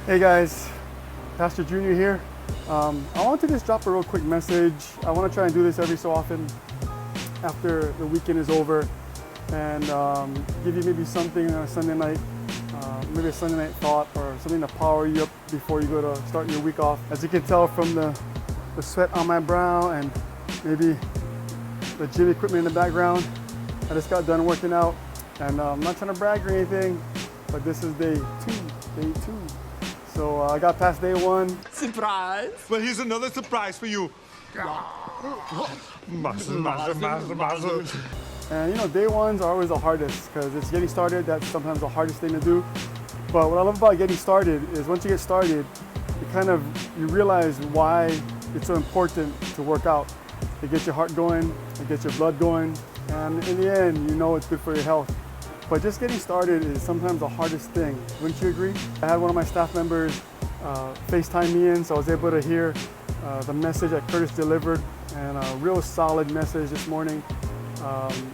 Hey guys, Pastor Junior here. I want to just drop a real quick message. I want to try and do this every so often after the weekend is over and give you maybe something on a Sunday night, maybe a Sunday night thought or something to power you up before you go to start your week off. As you can tell from the sweat on my brow and maybe the gym equipment in the background, I just got done working out and I'm not trying to brag or anything, but this is day two. So I got past day one. Surprise! Well, here's another surprise for you. Muzzle. And you know, day ones are always the hardest because it's getting started. That's sometimes the hardest thing to do. But what I love about getting started is once you get started, you realize why it's so important to work out. It gets your heart going, it gets your blood going, and in the end, you know it's good for your health. But just getting started is sometimes the hardest thing. Wouldn't you agree? I had one of my staff members FaceTime me in, so I was able to hear the message that Curtis delivered, and a real solid message this morning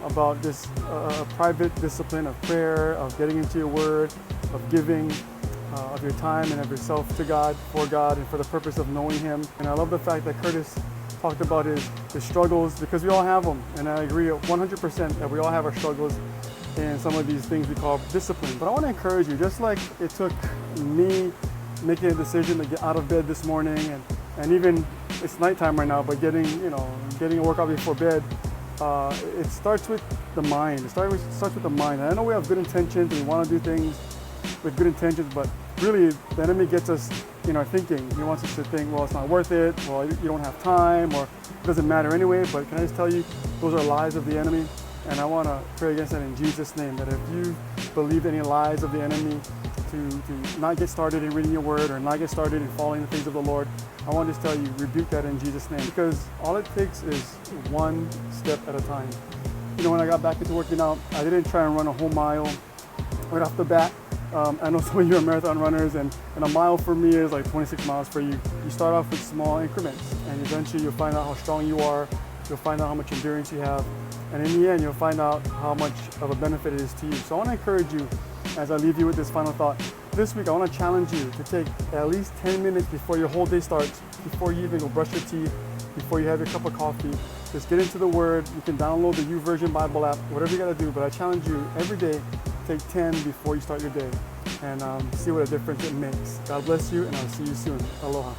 about this private discipline of prayer, of getting into your word, of giving of your time and of yourself to God, and for the purpose of knowing Him. And I love the fact that Curtis talked about his struggles, because we all have them, and I agree 100% that we all have our struggles in some of these things we call discipline. But I want to encourage you, just like it took me making a decision to get out of bed this morning, and even it's nighttime right now, but getting a workout before bed, it starts with the mind. It starts with the mind. And I know we have good intentions and we want to do things with good intentions, but really the enemy gets us in our thinking. He wants us to think, well, it's not worth it, well, you don't have time, or it doesn't matter anyway. But can I just tell you, those are lies of the enemy. And I want to pray against that in Jesus' name, that if you believe any lies of the enemy to not get started in reading your word or not get started in following the things of the Lord, I want to just tell you, rebuke that in Jesus' name. Because all it takes is one step at a time. You know, when I got back into working out, I didn't try and run a whole mile right off the bat. I know some of you are marathon runners, and a mile for me is like 26 miles for you. You start off with small increments, and eventually you'll find out how strong you are. You'll find out how much endurance you have. And in the end, you'll find out how much of a benefit it is to you. So I want to encourage you, as I leave you with this final thought, this week I want to challenge you to take at least 10 minutes before your whole day starts, before you even go brush your teeth, before you have your cup of coffee. Just get into the Word. You can download the YouVersion Bible app, whatever you got to do. But I challenge you every day, take 10 before you start your day and see what a difference it makes. God bless you, and I'll see you soon. Aloha.